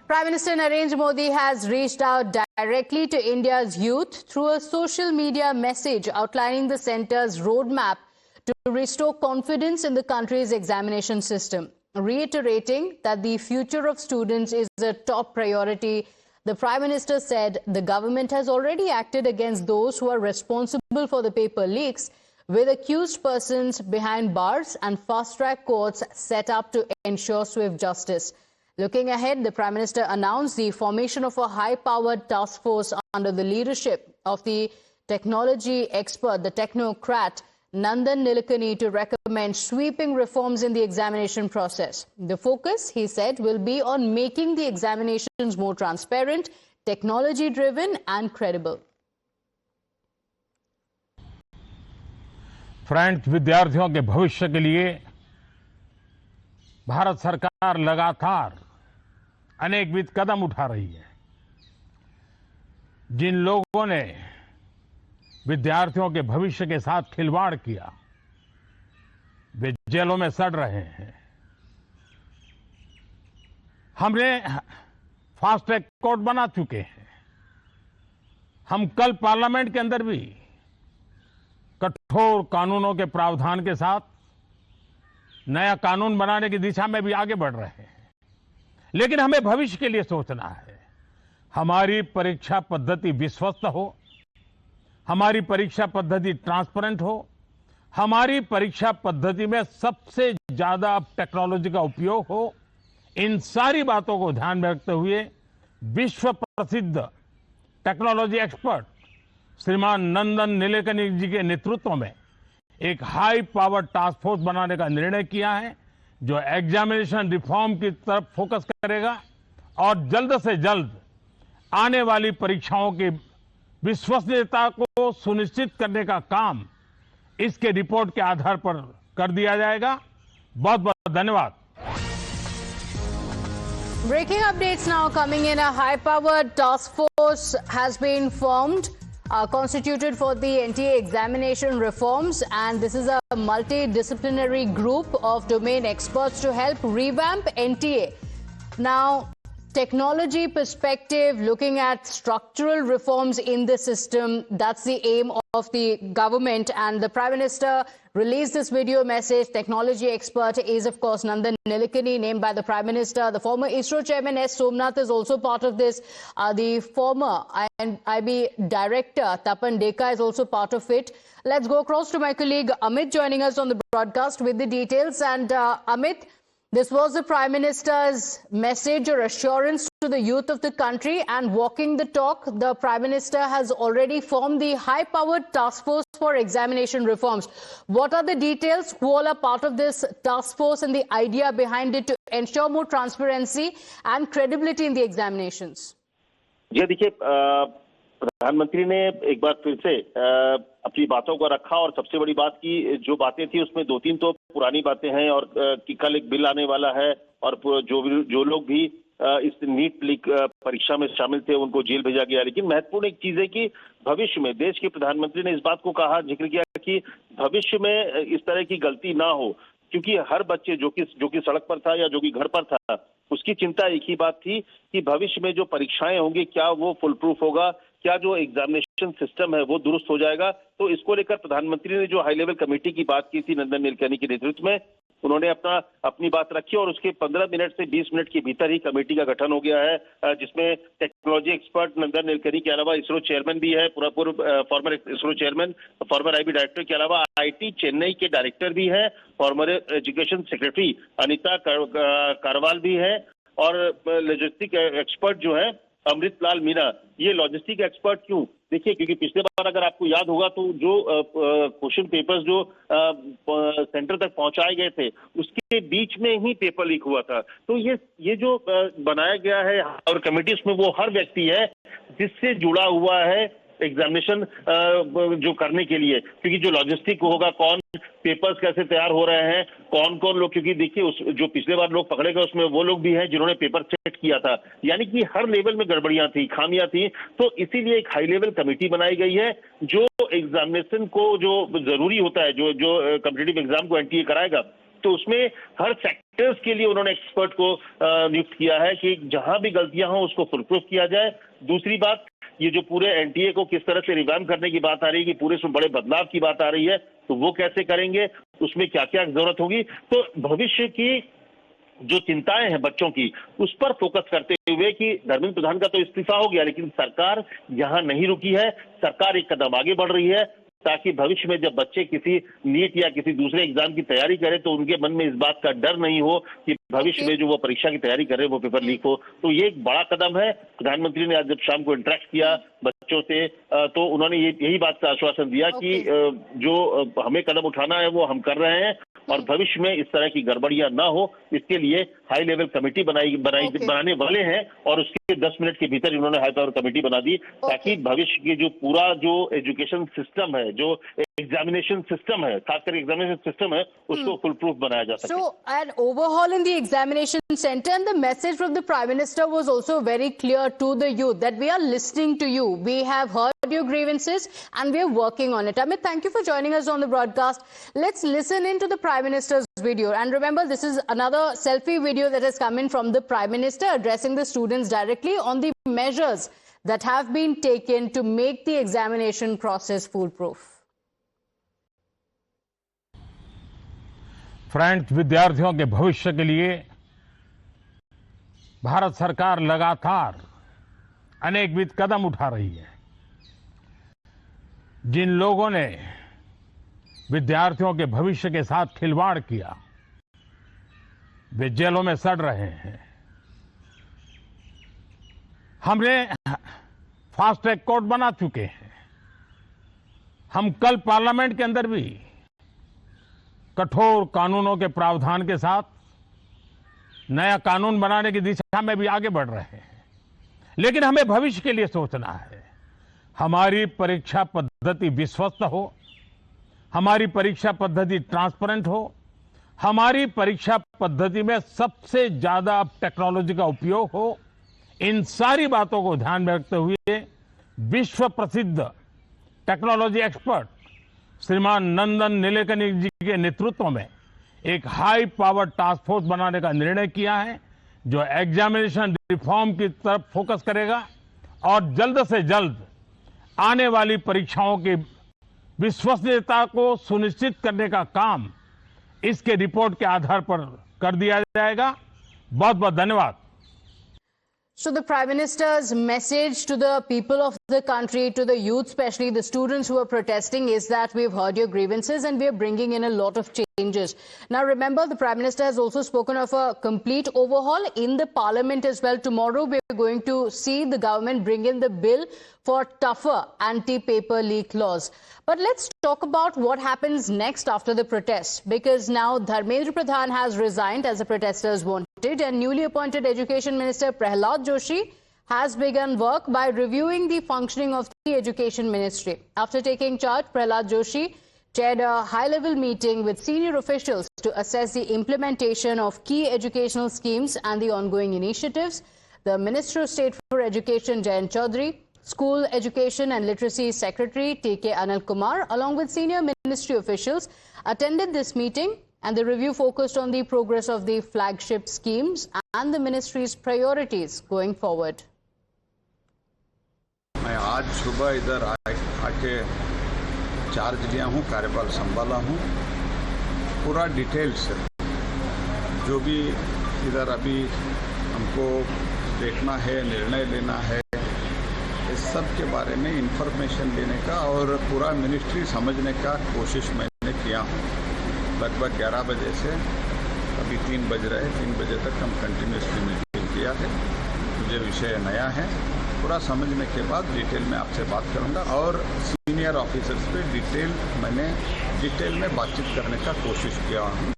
Prime Minister Narendra Modi has reached out directly to India's youth through a social media message outlining the centre's roadmap to restore confidence in the country's examination system. Reiterating that the future of students is a top priority, the Prime Minister said the government has already acted against those who are responsible for the paper leaks, with accused persons behind bars and fast-track courts set up to ensure swift justice. Looking ahead, the Prime Minister announced the formation of a high-powered task force under the leadership of the technology expert, the technocrat Nandan Nilekani, to recommend sweeping reforms in the examination process. The focus, he said, will be on making the examinations more transparent, technology-driven and credible. Friends, विद्यार्थियों के भविष्य के लिए भारत सरकार लगातार अनेकविध कदम उठा रही है। जिन लोगों ने विद्यार्थियों के भविष्य के साथ खिलवाड़ किया, वे जेलों में सड़ रहे हैं। हमने फास्ट ट्रैक कोर्ट बना चुके हैं। हम कल पार्लियामेंट के अंदर भी कठोर कानूनों के प्रावधान के साथ नया कानून बनाने की दिशा में भी आगे बढ़ रहे हैं। लेकिन हमें भविष्य के लिए सोचना है। हमारी परीक्षा पद्धति विश्वस्त हो, हमारी परीक्षा पद्धति ट्रांसपेरेंट हो, हमारी परीक्षा पद्धति में सबसे ज्यादा टेक्नोलॉजी का उपयोग हो। इन सारी बातों को ध्यान में रखते हुए विश्व प्रसिद्ध टेक्नोलॉजी एक्सपर्ट श्रीमान नंदन नीलेकनी जी के नेतृत्व में एक हाई पावर टास्क फोर्स बनाने का निर्णय किया है, जो एग्जामिनेशन रिफॉर्म की तरफ फोकस करेगा और जल्द से जल्द आने वाली परीक्षाओं की विश्वसनीयता को सुनिश्चित करने का काम इसके रिपोर्ट के आधार पर कर दिया जाएगा। बहुत बहुत धन्यवाद। Breaking updates now coming in. A high-powered task force has been formed, constituted for the NTA examination reforms, and this is a multidisciplinary group of domain experts to help revamp NTA. Now, technology perspective, looking at structural reforms in the system, that's the aim of the government, and the Prime Minister released this video message. Technology expert is, of course, Nandan Nilekani, named by the Prime Minister. The former ISRO chairman S. Somnath is also part of this. The former IB director Tapan Deka is also part of it. Let's go across to my colleague Amit joining us on the broadcast with the details. And Amit, this was the Prime Minister's message or assurance to the youth of the country, and walking the talk, the Prime Minister has already formed the high-powered task force for examination reforms. What are the details? Who all are part of this task force and the idea behind it to ensure more transparency and credibility in the examinations? जी देखिए, प्रधानमंत्री ने एक बार फिर से अपनी बातों को रखा, और सबसे बड़ी बात की जो बातें थी उसमें दो तीन तो पुरानी बातें हैं, और कि कल एक बिल आने वाला है, और जो लोग भी इस नीट लीक परीक्षा में शामिल थे उनको जेल भेजा गया। लेकिन महत्वपूर्ण एक चीज है कि भविष्य में देश के प्रधानमंत्री ने इस बात को कहा, जिक्र किया कि भविष्य में इस तरह की गलती ना हो, क्योंकि हर बच्चे जो कि सड़क पर था या जो कि घर पर था, उसकी चिंता एक ही बात थी कि भविष्य में जो परीक्षाएं होंगी क्या वो फुल प्रूफ होगा, क्या जो एग्जामिनेशन सिस्टम है वो दुरुस्त हो जाएगा। तो इसको लेकर प्रधानमंत्री ने जो हाई लेवल कमेटी की बात की थी नंदन नीलेकनी के नेतृत्व में, उन्होंने अपनी बात रखी, और उसके 15 मिनट से 20 मिनट के भीतर ही कमेटी का गठन हो गया है, जिसमें टेक्नोलॉजी एक्सपर्ट नंदन नीलेकनी के अलावा इसरो चेयरमैन भी है, पूर्व farmer ISRO chairman, farmer IB director के अलावा आईटी चेन्नई के डायरेक्टर भी है, farmer education secretary Anita Karwal भी है, और लॉजिस्टिक एक्सपर्ट जो है अमृतलाल मीना। ये लॉजिस्टिक एक्सपर्ट क्यों? देखिए, क्योंकि पिछले बार अगर आपको याद होगा तो जो क्वेश्चन पेपर्स जो सेंटर तक पहुंचाए गए थे उसके बीच में ही पेपर लीक हुआ था। तो ये जो बनाया गया है और कमेटी, उसमें वो हर व्यक्ति है जिससे जुड़ा हुआ है एग्जामिनेशन जो करने के लिए, क्योंकि जो लॉजिस्टिक होगा, कौन पेपर्स कैसे तैयार हो रहे हैं, कौन कौन लोग, क्योंकि देखिए जो पिछले बार लोग पकड़े गए उसमें वो लोग भी हैं जिन्होंने पेपर सेट किया था, यानी कि हर लेवल में गड़बड़ियां थी, खामियां थी। तो इसीलिए एक हाई लेवल कमेटी बनाई गई है जो एग्जामिनेशन को जो जरूरी होता है, जो कॉम्पिटिटिव एग्जाम को एनटीए कराएगा, तो उसमें हर सेक्टर्स के लिए उन्होंने एक्सपर्ट को नियुक्त किया है कि जहां भी गलतियां हो उसको फुल प्रूफ किया जाए। दूसरी बात, ये जो पूरे एनटीए को किस तरह से रिवैम्प करने की बात आ रही है, कि पूरे इसमें बड़े बदलाव की बात आ रही है, तो वो कैसे करेंगे, उसमें क्या क्या जरूरत होगी। तो भविष्य की जो चिंताएं हैं बच्चों की, उस पर फोकस करते हुए कि धर्मेंद्र प्रधान का तो इस्तीफा हो गया, लेकिन सरकार यहां नहीं रुकी है। सरकार एक कदम आगे बढ़ रही है ताकि भविष्य में जब बच्चे किसी नीट या किसी दूसरे एग्जाम की तैयारी करें तो उनके मन में इस बात का डर नहीं हो कि भविष्य में जो वो परीक्षा की तैयारी करें वो पेपर लीक हो। तो ये एक बड़ा कदम है। प्रधानमंत्री ने आज जब शाम को इंटरेक्ट किया बच्चों से, तो उन्होंने यही बात का आश्वासन दिया कि जो हमें कदम उठाना है वो हम कर रहे हैं और भविष्य में इस तरह की गड़बड़ियां ना हो, इसके लिए हाई लेवल कमेटी बनाने वाले हैं और उसके 10 मिनट के भीतर इन्होंने हाई पावर कमेटी बना दी ताकि भविष्य की जो पूरा जो एजुकेशन सिस्टम है, जो एग्जामिनेशन सिस्टम है, खासकर एग्जामिनेशन सिस्टम है, उसको फुल प्रूफ बनाया जा सके। So an overhaul in the examination center, and the message from the Prime Minister was also very clear to the youth that we are listening to you. We have heard your grievances and we are working on it. Amit, thank you for joining us on the broadcast. Let's listen into the Prime Minister's video. And remember, this is another selfie video that has come in from the Prime Minister addressing the students directly on the measures that have been taken to make the examination process foolproof. Friends, विद्यार्थियों के भविष्य के लिए भारत सरकार लगातार अनेकविध कदम उठा रही है। जिन लोगों ने विद्यार्थियों के भविष्य के साथ खिलवाड़ किया वे जेलों में सड़ रहे हैं। हमने फास्ट ट्रैक कोर्ट बना चुके हैं। हम कल पार्लियामेंट के अंदर भी कठोर कानूनों के प्रावधान के साथ नया कानून बनाने की दिशा में भी आगे बढ़ रहे हैं। लेकिन हमें भविष्य के लिए सोचना है। हमारी परीक्षा पद्धति विश्वस्त हो, हमारी परीक्षा पद्धति ट्रांसपेरेंट हो, हमारी परीक्षा पद्धति में सबसे ज्यादा टेक्नोलॉजी का उपयोग हो। इन सारी बातों को ध्यान में रखते हुए विश्व प्रसिद्ध टेक्नोलॉजी एक्सपर्ट श्रीमान नंदन नीलेकनी जी के नेतृत्व में एक हाई पावर टास्क फोर्स बनाने का निर्णय किया है, जो एग्जामिनेशन रिफॉर्म की तरफ फोकस करेगा और जल्द से जल्द आने वाली परीक्षाओं की विश्वसनीयता को सुनिश्चित करने का काम इसके रिपोर्ट के आधार पर कर दिया जाएगा। बहुत बहुत धन्यवाद। So the Prime Minister's message to the people of the country, to the youth, especially the students who are protesting, is that we've heard your grievances and we are bringing in a lot of changes. Now remember, the Prime Minister has also spoken of a complete overhaul in the Parliament as well. Tomorrow we're going to see the government bring in the bill for tougher anti-paper leak laws. But let's talk about what happens next after the protests, because now Dharmendra Pradhan has resigned as the protesters wanted, and newly appointed Education Minister Prahlad Joshi has begun work by reviewing the functioning of the Education Ministry. After taking charge, Prahlad Joshi chaired a high-level meeting with senior officials to assess the implementation of key educational schemes and the ongoing initiatives. The Minister of State for Education, Jayant Chaudhary, School Education and Literacy Secretary T.K. Anil Kumar, along with senior ministry officials, attended this meeting, and the review focused on the progress of the flagship schemes and the ministry's priorities going forward. मैं आज सुबह इधर आके charge लिया हूँ, कार्यभार संभाला हूँ। पूरा डिटेल्स जो भी इधर अभी हमको देखना है, निर्णय लेना है, इस सब के बारे में इंफॉर्मेशन लेने का और पूरा मिनिस्ट्री समझने का कोशिश मैंने किया हूँ। लगभग 11 बजे से अभी 3 बज रहे, 3 बजे तक हम कंटिन्यूसली मीटिंग किया है। मुझे विषय नया है, पूरा समझने के बाद डिटेल में आपसे बात करूंगा और सीनियर ऑफिसर्स पे डिटेल में बातचीत करने का कोशिश किया हूँ।